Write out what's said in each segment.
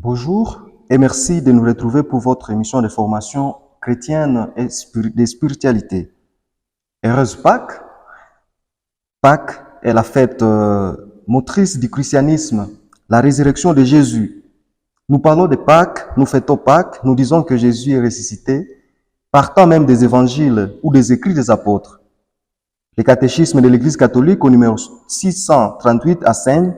Bonjour et merci de nous retrouver pour votre émission de formation chrétienne et de spiritualité. Heureuse Pâques. Pâques est la fête motrice du christianisme, la résurrection de Jésus. Nous parlons de Pâques, nous fêtons Pâques, nous disons que Jésus est ressuscité, partant même des évangiles ou des écrits des apôtres. Le catéchisme de l'Église catholique au numéro 638 enseigne: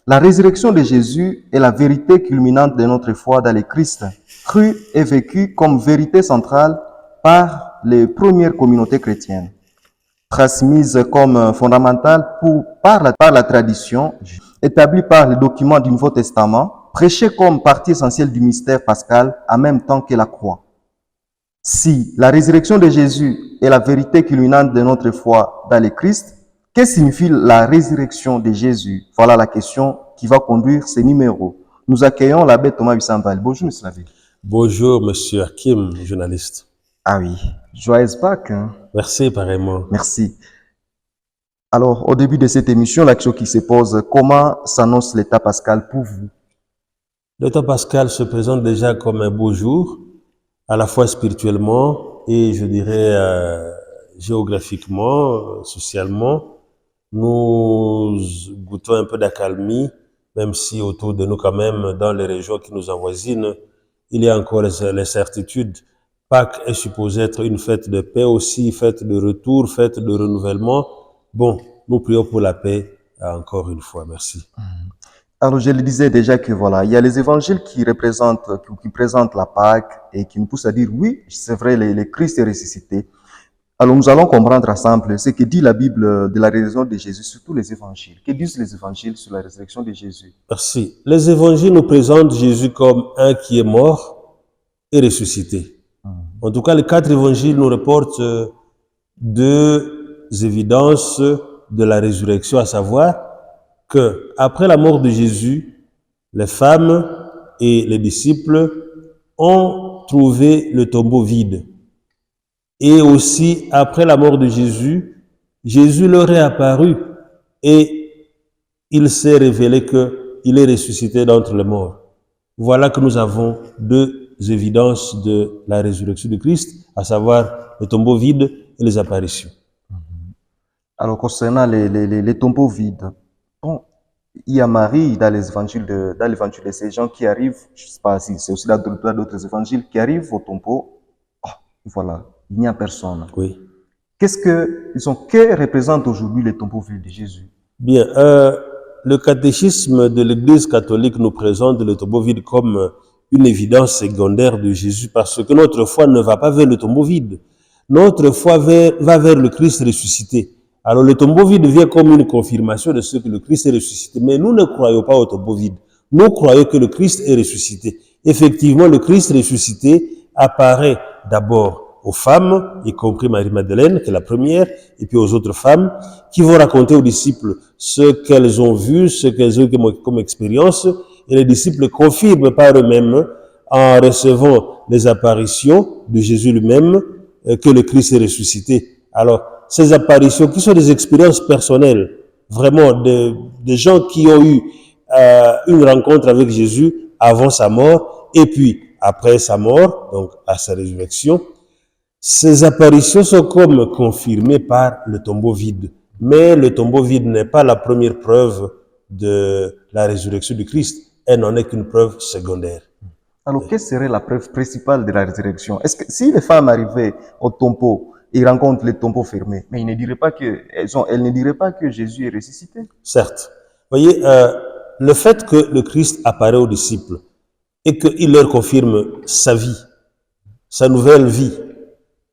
la résurrection de Jésus est la vérité culminante de notre foi dans le Christ, crue et vécue comme vérité centrale par les premières communautés chrétiennes. Transmise comme fondamentale par la tradition, établie par les documents du Nouveau Testament, prêchée comme partie essentielle du mystère pascal en même temps que la croix. Si la résurrection de Jésus est la vérité culminante de notre foi dans le Christ, que signifie la résurrection de Jésus? Voilà la question qui va conduire ces numéros. Nous accueillons l'abbé Thomas Bissambal. Bonjour, monsieur l'abbé. Bonjour, monsieur Hakim, journaliste. Ah oui, joyeuse Pâques. Merci, pareillement. Merci. Alors, au début de cette émission, la question qui se pose: comment s'annonce l'état pascal pour vous? L'état pascal se présente déjà comme un beau jour, à la fois spirituellement et, je dirais, géographiquement, socialement. Nous goûtons un peu d'accalmie, même si autour de nous, quand même, dans les régions qui nous avoisinent, il y a encore l'incertitude. Pâques est supposé être une fête de paix aussi, fête de retour, fête de renouvellement. Bon, nous prions pour la paix encore une fois. Merci. Alors, je le disais déjà que voilà, il y a les évangiles qui présentent la Pâque et qui nous poussent à dire oui, c'est vrai, le Christ est ressuscité. Alors, nous allons comprendre ensemble ce que dit la Bible de la résurrection de Jésus, surtout les évangiles. Que disent les évangiles sur la résurrection de Jésus? Merci. Les évangiles nous présentent Jésus comme un qui est mort et ressuscité. En tout cas, les 4 évangiles nous reportent 2 évidences de la résurrection, à savoir que après la mort de Jésus, les femmes et les disciples ont trouvé le tombeau vide. Et aussi, après la mort de Jésus, Jésus leur est apparu et il s'est révélé qu'il est ressuscité d'entre les morts. Voilà que nous avons 2 évidences de la résurrection de Christ, à savoir le tombeau vide et les apparitions. Alors, concernant les tombeaux vides, bon, il y a Marie dans l'évangile de ces gens qui arrivent, je ne sais pas si c'est aussi dans d'autres évangiles, qui arrivent au tombeau. Oh, voilà, il n'y a personne. Oui. Que représente aujourd'hui les tombeaux vides de Jésus? Bien, le catéchisme de l'Église catholique nous présente le tombeau vide comme une évidence secondaire de Jésus, parce que notre foi ne va pas vers le tombeau vide. Notre foi va vers le Christ ressuscité. Alors le tombeau vide vient comme une confirmation de ce que le Christ est ressuscité. Mais nous ne croyons pas au tombeau vide. Nous croyons que le Christ est ressuscité. Effectivement, le Christ ressuscité apparaît d'abord aux femmes, y compris Marie-Madeleine, qui est la première, et puis aux autres femmes, qui vont raconter aux disciples ce qu'elles ont vu, ce qu'elles ont eu comme expérience, et les disciples confirment par eux-mêmes, en recevant les apparitions de Jésus lui-même, que le Christ est ressuscité. Alors, ces apparitions qui sont des expériences personnelles, vraiment des gens qui ont eu une rencontre avec Jésus avant sa mort, et puis après sa mort, donc à sa résurrection, ces apparitions sont comme confirmées par le tombeau vide. Mais le tombeau vide n'est pas la première preuve de la résurrection du Christ. Elle n'en est qu'une preuve secondaire. Alors, quelle serait la preuve principale de la résurrection? Est-ce que si les femmes arrivaient au tombeau et rencontrent les tombeaux fermés, mais elles ne diraient pas que Jésus est ressuscité? Certes. Voyez, le fait que le Christ apparaît aux disciples et qu'il leur confirme sa vie, sa nouvelle vie,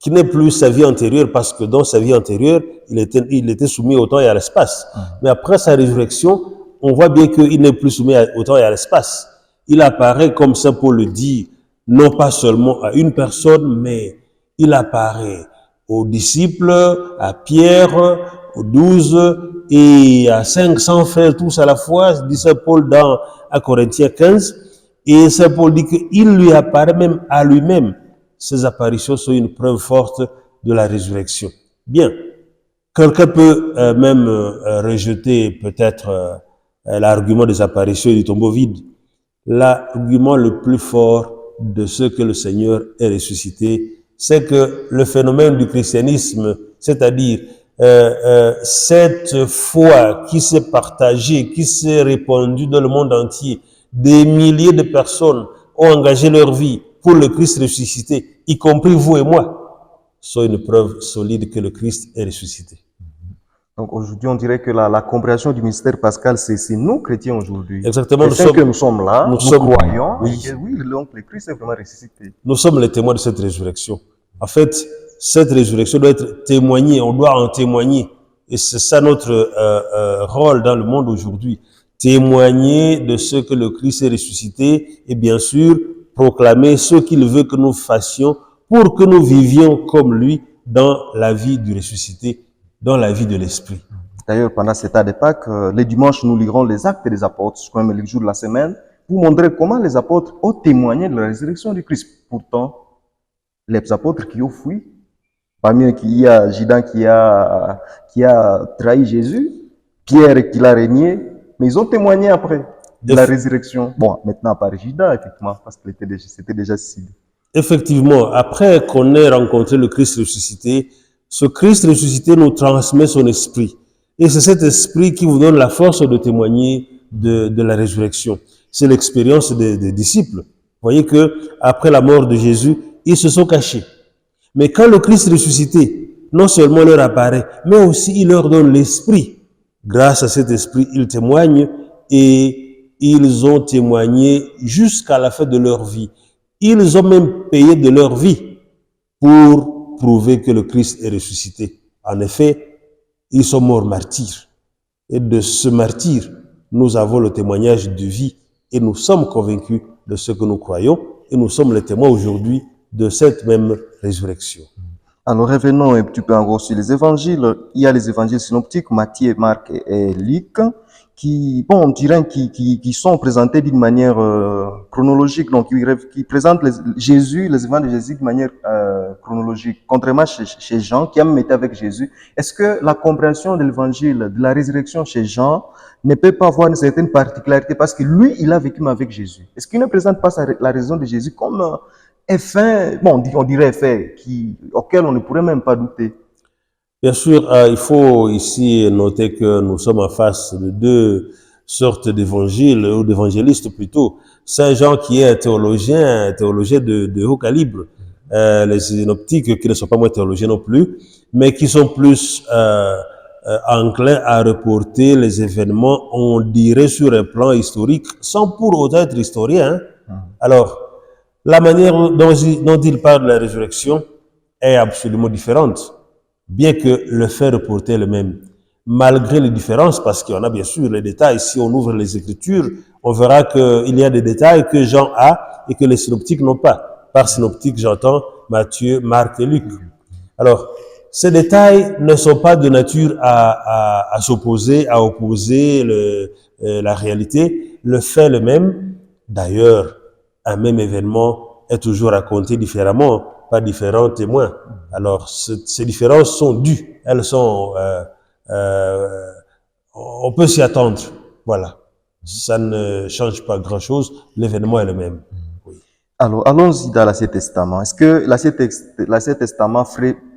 qui n'est plus sa vie antérieure, parce que dans sa vie antérieure, il était soumis au temps et à l'espace. Mais après sa résurrection, on voit bien qu'il n'est plus soumis au temps et à l'espace. Il apparaît, comme Saint Paul le dit, non pas seulement à une personne, mais il apparaît aux disciples, à Pierre, aux 12 et à 500 frères tous à la fois, dit Saint Paul dans à Corinthiens 15. Et Saint Paul dit qu'il lui apparaît même à lui-même. Ces apparitions sont une preuve forte de la résurrection. Bien, quelqu'un peut rejeter peut-être l'argument des apparitions et du tombeau vide. l'argument le plus fort de ce que le Seigneur est ressuscité, c'est que le phénomène du christianisme, c'est-à-dire cette foi qui s'est partagée, qui s'est répandue dans le monde entier, des milliers de personnes ont engagé leur vie pour le Christ ressuscité, y compris vous et moi, sont une preuve solide que le Christ est ressuscité. Donc aujourd'hui, on dirait que la compréhension du mystère pascal, c'est nous, chrétiens, aujourd'hui. Exactement, Nous sommes là, nous croyons, oui. et que oui, donc le Christ est vraiment ressuscité. Nous sommes les témoins de cette résurrection. En fait, cette résurrection doit être témoignée, on doit en témoigner. Et c'est ça notre rôle dans le monde aujourd'hui. Témoigner de ce que le Christ est ressuscité et bien sûr proclamer ce qu'il veut que nous fassions pour que nous vivions comme lui dans la vie du ressuscité, dans la vie de l'Esprit. D'ailleurs, pendant cet état de Pâques, les dimanches, nous lirons les actes des apôtres, comme les jours de la semaine, pour montrer comment les apôtres ont témoigné de la résurrection du Christ. Pourtant, les apôtres qui ont fui, parmi eux, il y a Judas qui a trahi Jésus, Pierre qui l'a régné, mais ils ont témoigné après de la résurrection. Bon, maintenant, par Judas, effectivement, parce que c'était déjà Cécile. Effectivement, après qu'on ait rencontré le Christ ressuscité, ce Christ ressuscité nous transmet son esprit. Et c'est cet esprit qui vous donne la force de témoigner de la résurrection. C'est l'expérience des disciples. Vous voyez que après la mort de Jésus, ils se sont cachés. Mais quand le Christ ressuscité, non seulement leur apparaît, mais aussi il leur donne l'esprit. Grâce à cet esprit, ils témoignent et ils ont témoigné jusqu'à la fin de leur vie. Ils ont même payé de leur vie pour prouver que le Christ est ressuscité. En effet, ils sont morts martyrs. Et de ce martyr, nous avons le témoignage de vie et nous sommes convaincus de ce que nous croyons et nous sommes les témoins aujourd'hui de cette même résurrection. Alors revenons un petit peu encore sur les évangiles. Il y a les évangiles synoptiques, Matthieu, Marc et Luc, qui, bon, on dirait qui sont présentés d'une manière chronologique, donc qui présentent Jésus, les événements de Jésus de manière chronologique, contrairement chez Jean, qui a même été avec Jésus. Est-ce que la compréhension de l'évangile, de la résurrection chez Jean, ne peut pas avoir une certaine particularité parce que lui, il a vécu avec Jésus? Est-ce qu'il ne présente pas la raison de Jésus comme effet, bon, on dirait effet, auquel on ne pourrait même pas douter? Bien sûr, il faut ici noter que nous sommes en face de deux sortes d'évangiles, ou d'évangélistes plutôt. Saint Jean qui est un théologien de haut calibre. Les synoptiques qui ne sont pas moins théologiens non plus, mais qui sont plus enclins à reporter les événements, on dirait sur un plan historique, sans pour autant être historien. Alors, la manière dont il parle de la résurrection est absolument différente, bien que le fait reporté est le même. Malgré les différences, parce qu'il y en a bien sûr les détails, si on ouvre les Écritures, on verra qu'il y a des détails que Jean a et que les synoptiques n'ont pas. Par synoptique, j'entends Matthieu, Marc et Luc. Alors, ces détails ne sont pas de nature à s'opposer, à opposer la réalité. Le fait le même. D'ailleurs, un même événement est toujours raconté différemment par différents témoins. Alors, ces différences sont dues. Elles sont, on peut s'y attendre. Voilà. Ça ne change pas grand-chose. L'événement est le même. Oui. Alors, allons-y dans l'Ancien Testament. Est-ce que l'Ancien Testament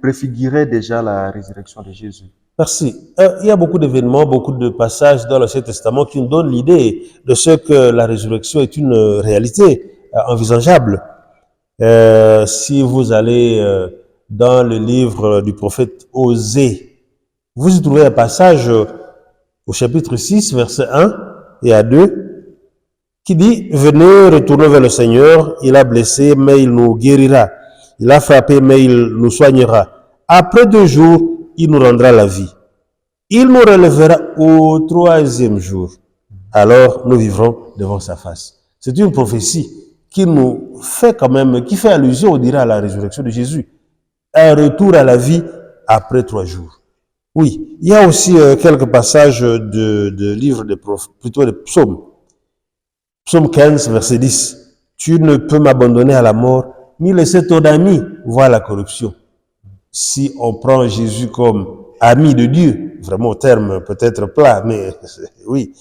préfigurait déjà la résurrection de Jésus? Merci. Il y a beaucoup d'événements, beaucoup de passages dans l'Ancien Testament qui nous donnent l'idée de ce que la résurrection est une réalité envisageable. Si vous allez dans le livre du prophète Osée, vous y trouvez un passage au chapitre 6, verset 1 et à 2, qui dit « Venez, retournons vers le Seigneur, il a blessé, mais il nous guérira. Il a frappé, mais il nous soignera. Après 2 jours, il nous rendra la vie. Il nous relèvera au 3e jour. Alors, nous vivrons devant sa face. » C'est une prophétie qui nous fait quand même, qui fait allusion, on dirait, à la résurrection de Jésus. Un retour à la vie après 3 jours. Oui, il y a aussi quelques passages de livres plutôt des psaumes. Psaume 15, verset 10. Tu ne peux m'abandonner à la mort, ni laisser ton ami voir la corruption. Si on prend Jésus comme ami de Dieu, vraiment au terme peut-être plat, mais oui.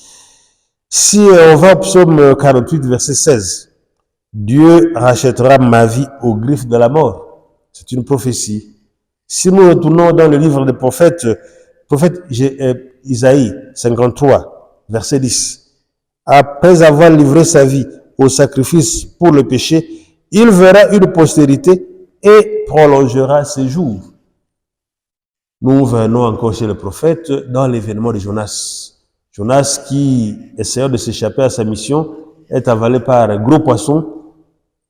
Si on va au psaume 48, verset 16, Dieu rachètera ma vie aux griffes de la mort. C'est une prophétie. Si nous retournons dans le livre des prophètes, prophète Isaïe 53, verset 10, après avoir livré sa vie au sacrifice pour le péché, il verra une postérité et prolongera ses jours. Nous venons encore chez le prophète dans l'événement de Jonas. Jonas, qui, essayant de s'échapper à sa mission, est avalé par un gros poisson.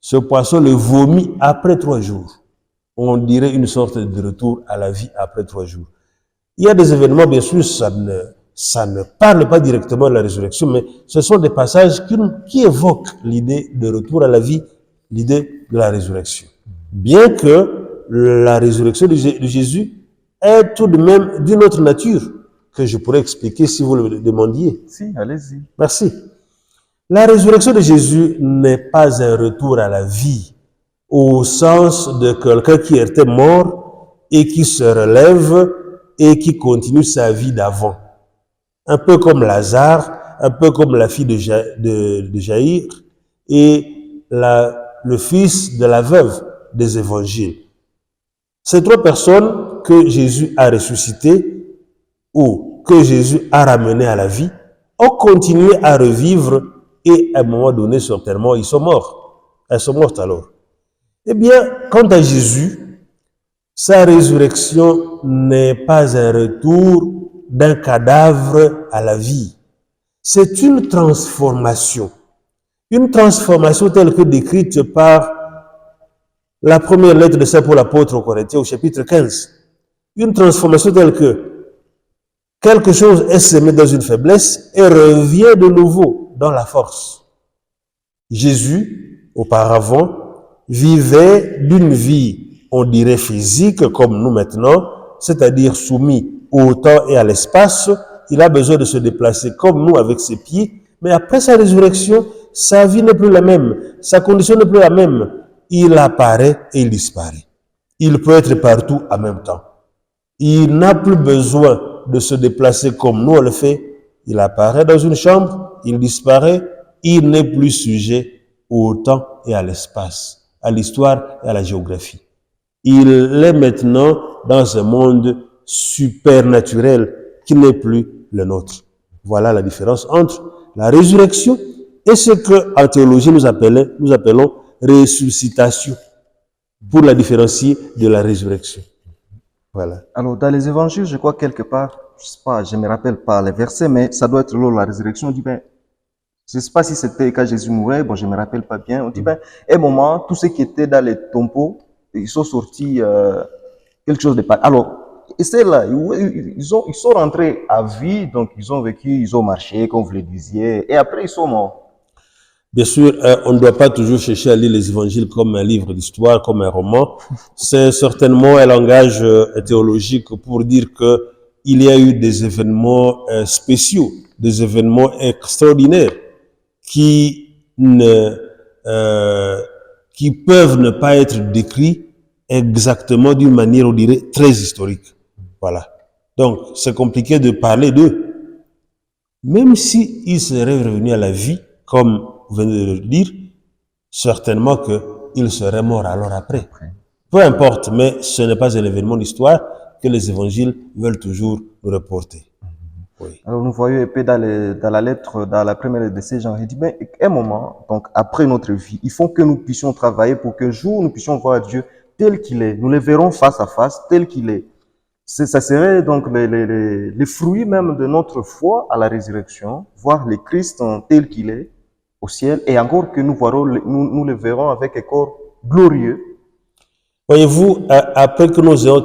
Ce poisson le vomit après 3 jours. On dirait une sorte de retour à la vie après 3 jours. Il y a des événements, bien sûr, ça ne parle pas directement de la résurrection, mais ce sont des passages qui évoquent l'idée de retour à la vie, l'idée de la résurrection. Bien que la résurrection de Jésus est tout de même d'une autre nature, que je pourrais expliquer si vous le demandiez. Si, allez-y. Merci. La résurrection de Jésus n'est pas un retour à la vie, au sens de quelqu'un qui était mort et qui se relève et qui continue sa vie d'avant. Un peu comme Lazare, un peu comme la fille de Jaïr et le fils de la veuve des évangiles. Ces 3 personnes que Jésus a ressuscitées ou que Jésus a ramenées à la vie ont continué à revivre et à un moment donné, certainement, ils sont morts. Elles sont mortes alors. Eh bien, quant à Jésus, sa résurrection n'est pas un retour d'un cadavre à la vie. C'est une transformation. Une transformation telle que décrite par la première lettre de Saint Paul apôtre aux Corinthiens au chapitre 15. Une transformation telle que quelque chose est semé dans une faiblesse et revient de nouveau dans la force. Jésus, auparavant, vivait d'une vie, on dirait physique, comme nous maintenant, c'est-à-dire soumis au temps et à l'espace. Il a besoin de se déplacer comme nous avec ses pieds, mais après sa résurrection, sa vie n'est plus la même, sa condition n'est plus la même. Il apparaît et il disparaît. Il peut être partout en même temps. Il n'a plus besoin de se déplacer comme nous on le fait. Il apparaît dans une chambre, il disparaît, il n'est plus sujet au temps et à l'espace, à l'histoire et à la géographie. Il est maintenant dans un monde supernaturel qui n'est plus le nôtre. Voilà la différence entre la résurrection et ce que en théologie nous appelons ressuscitation, pour la différencier de la résurrection. Voilà. Alors, dans les évangiles, je crois quelque part, je sais pas, je me rappelle pas les versets, mais ça doit être lors de la résurrection. On dit, ben, je sais pas si c'était quand Jésus mourait, bon, je me rappelle pas bien. On dit, ben, à un moment, tous ceux qui étaient dans les tombeaux, ils sont sortis, quelque chose de pas. Alors, et c'est là, ils sont rentrés à vie, donc ils ont vécu, ils ont marché, comme vous le disiez, et après ils sont morts. Bien sûr, on ne doit pas toujours chercher à lire les évangiles comme un livre d'histoire, comme un roman. C'est certainement un langage théologique pour dire que il y a eu des événements spéciaux, des événements extraordinaires qui peuvent ne pas être décrits exactement d'une manière, on dirait, très historique. Voilà. Donc, c'est compliqué de parler d'eux. Même si ils seraient revenus à la vie, comme vous venez de le dire, certainement qu'il serait mort alors après. Peu importe, mais ce n'est pas un événement d'histoire que les évangiles veulent toujours nous reporter. Oui. Alors nous voyons un peu dans la lettre, dans la première lettre de ces gens, il dit, ben, à un moment, donc après notre vie, il faut que nous puissions travailler pour qu'un jour nous puissions voir Dieu tel qu'il est. Nous le verrons face à face, tel qu'il est. Ça serait donc les fruits même de notre foi à la résurrection, voir le Christ tel qu'il est au ciel, et encore que nous nous le verrons avec un corps glorieux. Voyez-vous, après que nous ayons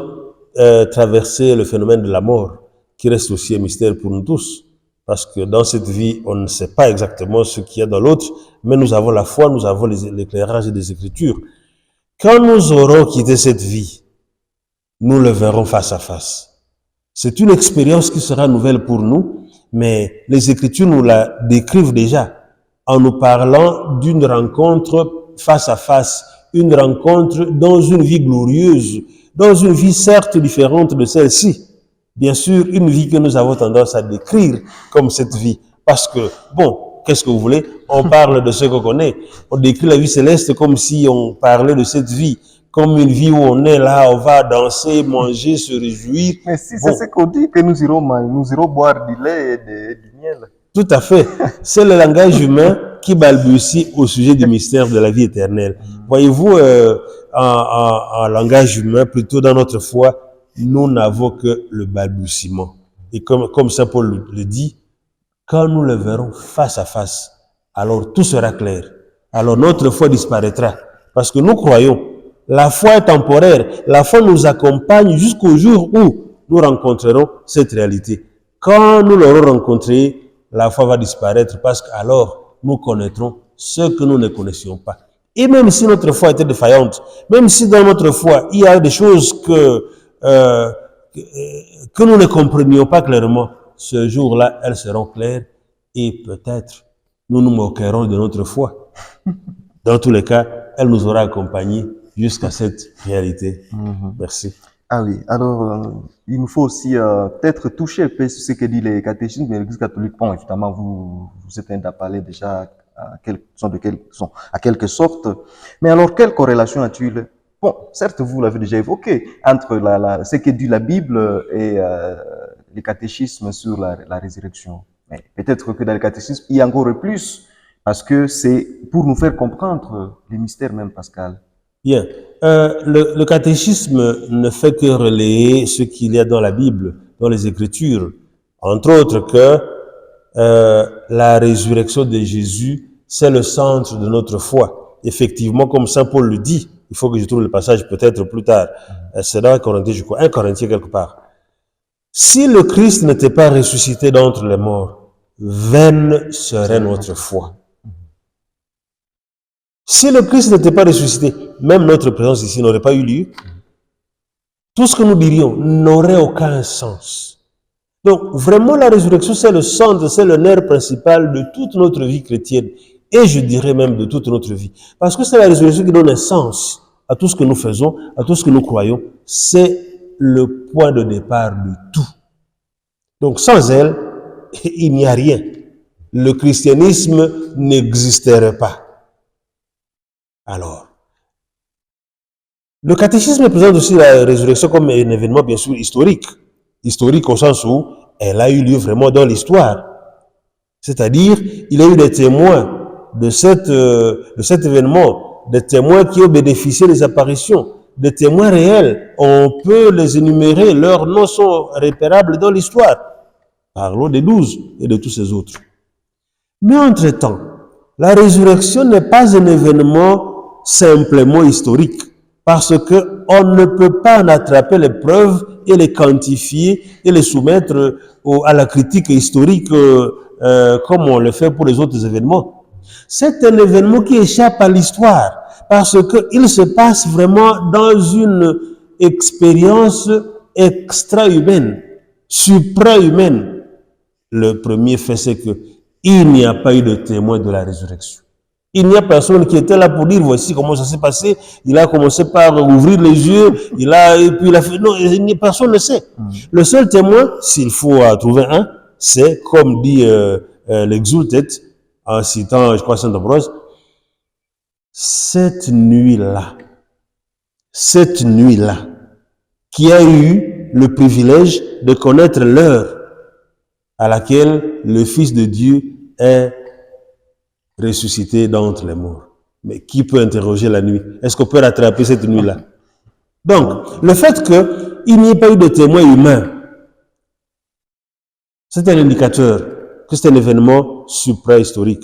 traversé le phénomène de la mort, qui reste aussi un mystère pour nous tous, parce que dans cette vie, on ne sait pas exactement ce qu'il y a dans l'autre, mais nous avons la foi, nous avons l'éclairage des Écritures. Quand nous aurons quitté cette vie, nous le verrons face à face. C'est une expérience qui sera nouvelle pour nous, mais les Écritures nous la décrivent déjà en nous parlant d'une rencontre face à face, une rencontre dans une vie glorieuse, dans une vie certes différente de celle-ci. Bien sûr, une vie que nous avons tendance à décrire comme cette vie. Parce que, bon, qu'est-ce que vous voulez? On parle de ce qu'on connaît. On décrit la vie céleste comme si on parlait de cette vie, comme une vie où on est là, on va danser, manger, se réjouir. Mais si Bon. c'est ce qu'on dit, que nous irons boire du lait et du miel. Tout à fait. C'est le langage humain qui balbutie au sujet du mystère de la vie éternelle. Voyez-vous, en langage humain, plutôt dans notre foi, nous n'avons que le balbutiement. Et comme saint Paul le dit, quand nous le verrons face à face, alors tout sera clair. Alors notre foi disparaîtra. Parce que nous croyons, la foi est temporaire. La foi nous accompagne jusqu'au jour où nous rencontrerons cette réalité. Quand nous l'aurons rencontrée, la foi va disparaître parce qu'alors nous connaîtrons ce que nous ne connaissions pas. Et même si notre foi était défaillante, même si dans notre foi il y a des choses que nous ne comprenions pas clairement, ce jour-là, elles seront claires et peut-être nous nous moquerons de notre foi. Dans tous les cas, elle nous aura accompagnés jusqu'à cette réalité. Merci. Ah oui, alors il nous faut aussi peut-être toucher un peu sur ce que dit les catéchismes de l'Église catholique. Bon, évidemment, vous êtes à parler déjà à quelque sorte. Mais alors, quelle corrélation a-t-il? Bon, certes, vous l'avez déjà évoqué, entre ce que dit la Bible et les catéchismes sur la résurrection. Mais peut-être que dans le catéchisme, il y a encore plus, parce que c'est pour nous faire comprendre les mystères même, Pascal. Bien. Le catéchisme ne fait que relayer ce qu'il y a dans la Bible, dans les Écritures. Entre autres que la résurrection de Jésus, c'est le centre de notre foi. Effectivement, comme saint Paul le dit, il faut que je trouve le passage peut-être plus tard. C'est dans 1 Corinthiens, je crois, 1 Corinthiens quelque part. Si le Christ n'était pas ressuscité d'entre les morts, vaine serait notre foi. Si le Christ n'était pas ressuscité, même notre présence ici n'aurait pas eu lieu. Tout ce que nous dirions n'aurait aucun sens. Donc, vraiment, la résurrection, c'est le centre, c'est le nerf principal de toute notre vie chrétienne. Et je dirais même de toute notre vie. Parce que c'est la résurrection qui donne un sens à tout ce que nous faisons, à tout ce que nous croyons. C'est le point de départ de tout. Donc, sans elle, il n'y a rien. Le christianisme n'existerait pas. Alors, le catéchisme présente aussi la résurrection comme un événement bien sûr historique. Historique au sens où elle a eu lieu vraiment dans l'histoire. C'est-à-dire, il y a eu des témoins de cet événement, des témoins qui ont bénéficié des apparitions, des témoins réels. On peut les énumérer, leurs noms sont repérables dans l'histoire. Parlons des 12 et de tous ces autres. Mais entre-temps, la résurrection n'est pas un événement simplement historique, parce que on ne peut pas en attraper les preuves et les quantifier et les soumettre à la critique historique comme on le fait pour les autres événements. C'est un événement qui échappe à l'histoire, parce qu'il se passe vraiment dans une expérience extra-humaine, supra-humaine. Le premier fait, c'est que il n'y a pas eu de témoin de la résurrection. Il n'y a personne qui était là pour dire voici comment ça s'est passé. Il a commencé par ouvrir les yeux, et puis il a fait. Non, personne ne sait. Le seul témoin, s'il faut trouver un, c'est comme dit l'Exultet en citant, je crois, Saint Ambroise, cette nuit-là, qui a eu le privilège de connaître l'heure à laquelle le Fils de Dieu est ressuscité d'entre les morts. Mais qui peut interroger la nuit? Est-ce qu'on peut rattraper cette nuit-là? Donc, le fait qu'il n'y ait pas eu de témoin humain, c'est un indicateur que c'est un événement supra-historique.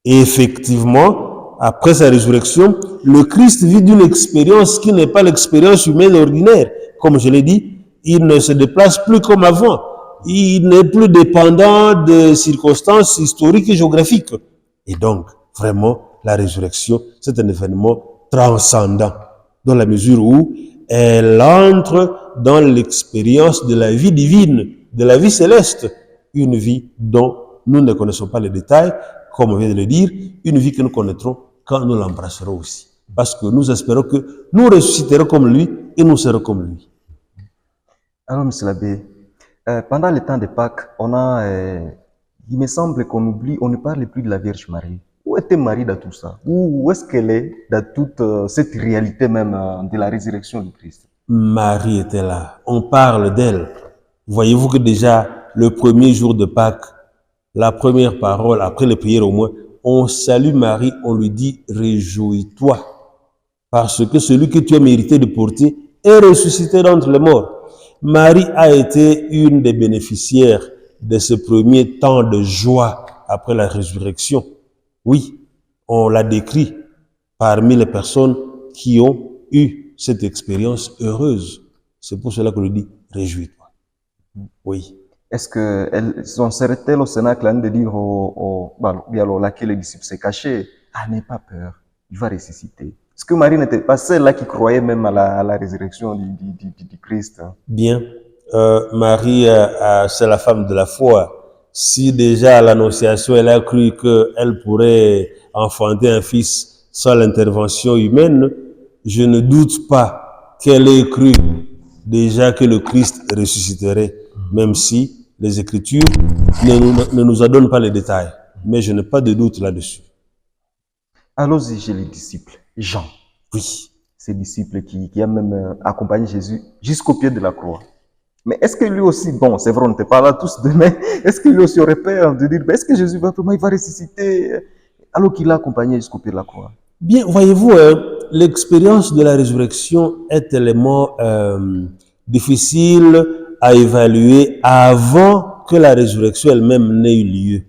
Et effectivement, après sa résurrection, le Christ vit d'une expérience qui n'est pas l'expérience humaine ordinaire. Comme je l'ai dit, il ne se déplace plus comme avant. Il n'est plus dépendant de circonstances historiques et géographiques. Et donc, vraiment, la résurrection, c'est un événement transcendant, dans la mesure où elle entre dans l'expérience de la vie divine, de la vie céleste, une vie dont nous ne connaissons pas les détails, comme on vient de le dire, une vie que nous connaîtrons quand nous l'embrasserons aussi. Parce que nous espérons que nous ressusciterons comme lui et nous serons comme lui. Alors, M. l'abbé, pendant le temps de Pâques, on a il me semble qu'on oublie, on ne parle plus de la Vierge Marie. Où était Marie dans tout ça? Où est-ce qu'elle est dans toute cette réalité même de la résurrection du Christ? Marie était là. On parle d'elle. Voyez-vous que déjà, le premier jour de Pâques, la première parole, après les prières au moins, on salue Marie, on lui dit « Réjouis-toi » parce que celui que tu as mérité de porter est ressuscité d'entre les morts. Marie a été une des bénéficiaires de ce premier temps de joie après la résurrection. Oui, on l'a décrit parmi les personnes qui ont eu cette expérience heureuse. C'est pour cela qu'on lui dit « Réjouis-toi ». Oui. Est-ce qu'elle s'en serait-elle au Cénacle de dire alors laquelle les disciples s'est caché? Ah, n'aie pas peur, il va ressusciter. Est-ce que Marie n'était pas celle-là qui croyait même à la résurrection du Christ? Bien. Marie, c'est la femme de la foi. Si déjà à l'Annonciation, elle a cru qu'elle pourrait enfanter un fils sans l'intervention humaine, je ne doute pas qu'elle ait cru déjà que le Christ ressusciterait, même si les Écritures ne nous en donnent pas les détails. Mais je n'ai pas de doute là-dessus. Allons-y chez les disciples. Jean. Oui. Ces disciples qui a même accompagné Jésus jusqu'au pied de la croix. Mais est-ce que lui aussi, bon, c'est vrai, on n'était pas là tous demain, est-ce que lui aussi aurait peur de dire, est-ce que Jésus va vraiment, il va ressusciter alors qu'il l'a accompagné jusqu'au pied de la croix? Bien, voyez-vous, l'expérience de la résurrection est tellement difficile à évaluer avant que la résurrection elle-même n'ait eu lieu.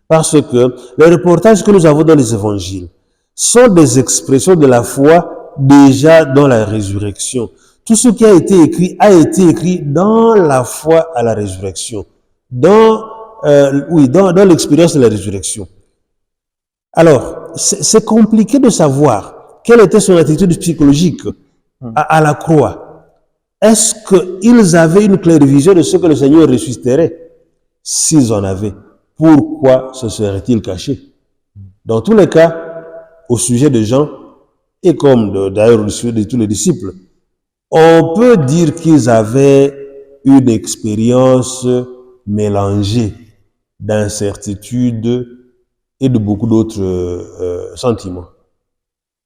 Parce que les reportages que nous avons dans les évangiles sont des expressions de la foi déjà dans la résurrection. Tout ce qui a été écrit dans la foi à la résurrection, dans l'expérience de la résurrection. Alors, c'est compliqué de savoir quelle était son attitude psychologique à la croix. Est-ce qu'ils avaient une claire vision de ce que le Seigneur ressusciterait? S'ils en avaient, pourquoi se seraient-ils cachés? Dans tous les cas, au sujet de Jean, et comme d'ailleurs au sujet de tous les disciples, on peut dire qu'ils avaient une expérience mélangée d'incertitude et de beaucoup d'autres sentiments.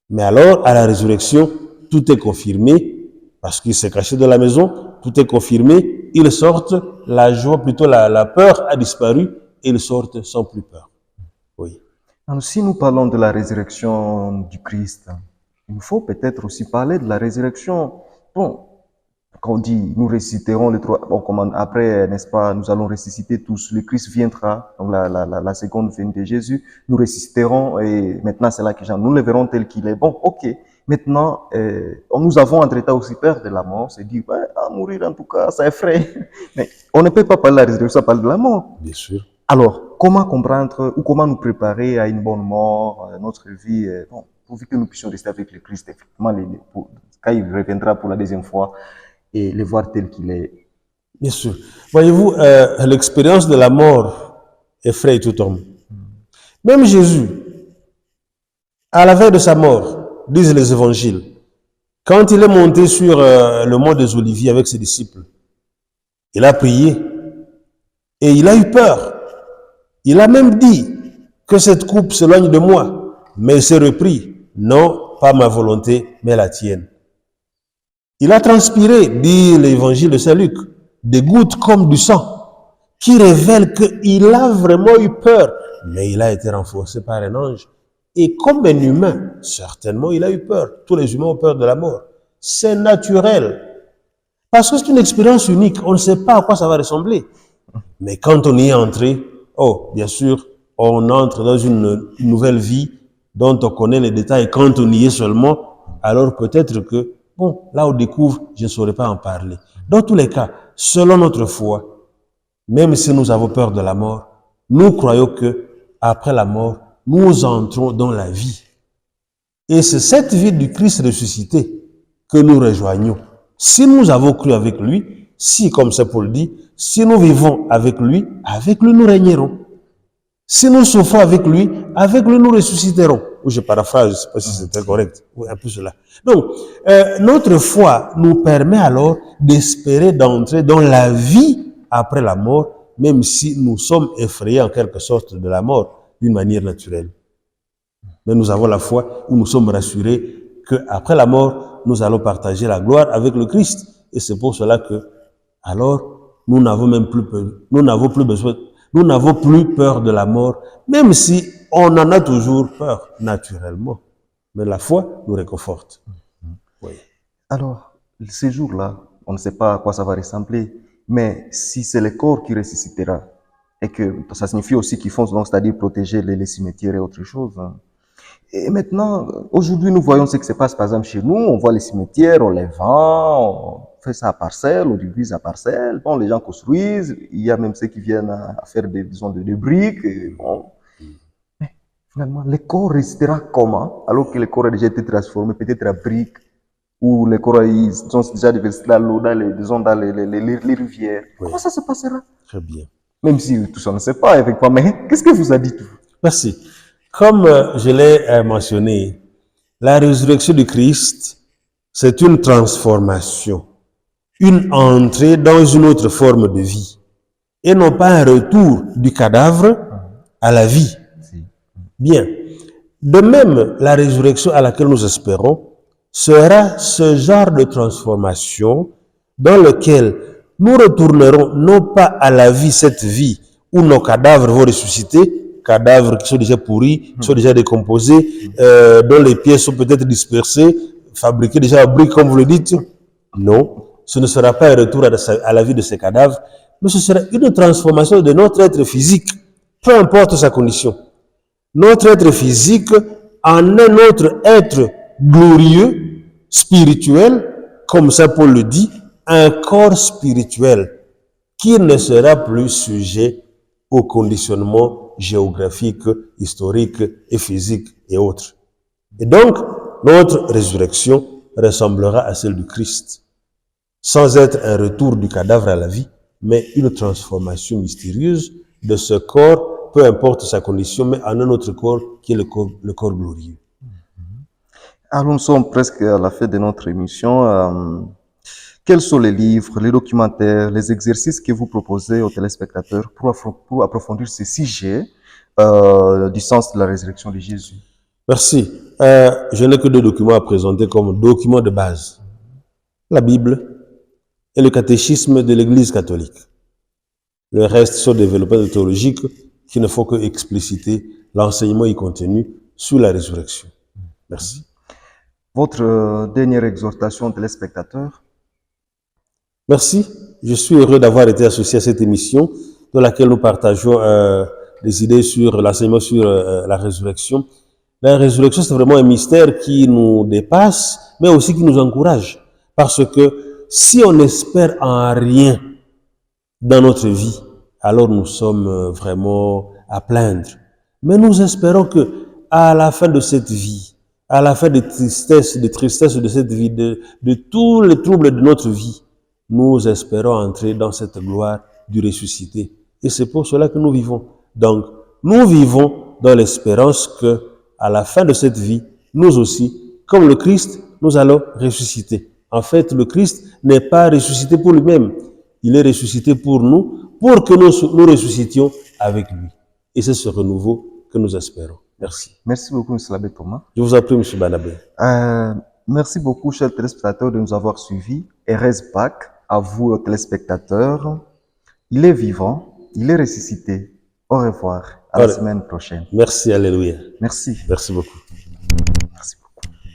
Mais alors, à la résurrection, tout est confirmé, parce qu'il s'est caché dans la maison, tout est confirmé, ils sortent, la joie, plutôt la peur a disparu, et ils sortent sans plus peur. Oui. Alors, si nous parlons de la résurrection du Christ, il faut peut-être aussi parler de la résurrection. Bon, quand on dit nous ressusciterons les trois, bon, après, n'est-ce pas, nous allons ressusciter tous, le Christ viendra, donc la seconde venue de Jésus, nous ressusciterons et maintenant c'est là que nous le verrons tel qu'il est. Bon, ok, maintenant, nous avons entre-temps aussi peur de la mort, c'est dire, ouais, à mourir en tout cas, ça effraie. Mais on ne peut pas parler de la résurrection, on parle de la mort. Bien sûr. Alors, comment comprendre ou comment nous préparer à une bonne mort, notre vie, bon, pourvu que nous puissions rester avec le Christ, effectivement, quand il reviendra pour la deuxième fois, et le voir tel qu'il est. Bien sûr. Voyez-vous, l'expérience de la mort effraie tout homme. Même Jésus, à la veille de sa mort, disent les évangiles, quand il est monté sur le mont des Oliviers avec ses disciples, il a prié et il a eu peur. Il a même dit que cette coupe s'éloigne de moi, mais il s'est repris. Non, pas ma volonté, mais la tienne. Il a transpiré, dit l'évangile de Saint Luc, des gouttes comme du sang, qui révèlent qu'il a vraiment eu peur, mais il a été renforcé par un ange. Et comme un humain, certainement, il a eu peur. Tous les humains ont peur de la mort. C'est naturel. Parce que c'est une expérience unique. On ne sait pas à quoi ça va ressembler. Mais quand on y est entré, oh, bien sûr, on entre dans une nouvelle vie dont on connaît les détails. Quand on y est seulement, alors peut-être que bon, là on découvre, je ne saurais pas en parler. Dans tous les cas, selon notre foi, même si nous avons peur de la mort, nous croyons que après la mort, nous entrons dans la vie. Et c'est cette vie du Christ ressuscité que nous rejoignons. Si nous avons cru avec lui, si, comme Saint Paul dit, si nous vivons avec lui nous régnerons. Si nous souffrons avec lui nous ressusciterons. Ou je paraphrase, je ne sais pas si c'était correct. Oui, un peu cela. Donc, notre foi nous permet alors d'espérer d'entrer dans la vie après la mort, même si nous sommes effrayés en quelque sorte de la mort d'une manière naturelle. Mais nous avons la foi où nous sommes rassurés qu'après la mort, nous allons partager la gloire avec le Christ. Et c'est pour cela que, alors, nous n'avons même plus peur, nous n'avons plus peur de la mort, même si on en a toujours peur, naturellement. Mais la foi nous réconforte. Oui. Alors, ces jours-là, on ne sait pas à quoi ça va ressembler, mais si c'est le corps qui ressuscitera, et que ça signifie aussi qu'ils font, donc, c'est-à-dire protéger les cimetières et autre chose. Hein. Et maintenant, aujourd'hui, nous voyons ce qui se passe, par exemple, chez nous. On voit les cimetières, on les vend, on fait ça à parcelle, on divise à parcelle. Bon, les gens construisent. Il y a même ceux qui viennent à faire des, disons, des briques. Et bon. Mais finalement, le corps restera comment? Alors que le corps a déjà été transformé, peut-être en briques, ou les corps ils sont déjà déversés dans l'eau, dans les, disons, dans les rivières. Oui. Comment ça se passera? Très bien. Même si tout ça ne sait pas, avec moi, mais qu'est-ce que vous a dit tout? Merci. Comme je l'ai mentionné, la résurrection du Christ, c'est une transformation, une entrée dans une autre forme de vie, et non pas un retour du cadavre à la vie. Bien. De même, la résurrection à laquelle nous espérons sera ce genre de transformation dans lequel nous retournerons non pas à la vie, cette vie où nos cadavres vont ressusciter, cadavres qui sont déjà pourris, qui sont déjà décomposés, dont les pièces sont peut-être dispersées, fabriquées déjà à briques, comme vous le dites. Non, ce ne sera pas un retour à la vie de ces cadavres, mais ce sera une transformation de notre être physique, peu importe sa condition. Notre être physique en un autre être glorieux, spirituel, comme Saint Paul le dit, un corps spirituel qui ne sera plus sujet au conditionnement géographique, historique et physique et autres. Et donc, notre résurrection ressemblera à celle du Christ, sans être un retour du cadavre à la vie, mais une transformation mystérieuse de ce corps, peu importe sa condition, mais en un autre corps qui est le corps glorieux. Alors, nous sommes presque à la fin de notre émission. Quels sont les livres, les documentaires, les exercices que vous proposez aux téléspectateurs pour approfondir ce sujet du sens de la résurrection de Jésus? Merci. Je n'ai que 2 documents à présenter comme documents de base. La Bible et le catéchisme de l'Église catholique. Le reste sont des développements théologiques qui ne font que expliciter l'enseignement y contenu sur la résurrection. Merci. Votre dernière exhortation aux téléspectateurs? Merci. Je suis heureux d'avoir été associé à cette émission dans laquelle nous partageons des idées sur l'enseignement sur la résurrection. La résurrection, c'est vraiment un mystère qui nous dépasse, mais aussi qui nous encourage. Parce que si on n'espère en rien dans notre vie, alors nous sommes vraiment à plaindre. Mais nous espérons que à la fin de cette vie, à la fin des tristesses de cette vie, de tous les troubles de notre vie, nous espérons entrer dans cette gloire du ressuscité. Et c'est pour cela que nous vivons. Donc, nous vivons dans l'espérance que, à la fin de cette vie, nous aussi, comme le Christ, nous allons ressusciter. En fait, le Christ n'est pas ressuscité pour lui-même. Il est ressuscité pour nous, pour que nous ressuscitions avec lui. Et c'est ce renouveau que nous espérons. Merci. Merci beaucoup, M. l'abbé Thomas. Je vous en prie, M. Banabé. Merci beaucoup, chers téléspectateurs, de nous avoir suivis. Erez Pâques, à vous, téléspectateurs. Il est vivant, il est ressuscité. Au revoir. À la semaine prochaine. Merci, alléluia. Merci. Merci beaucoup.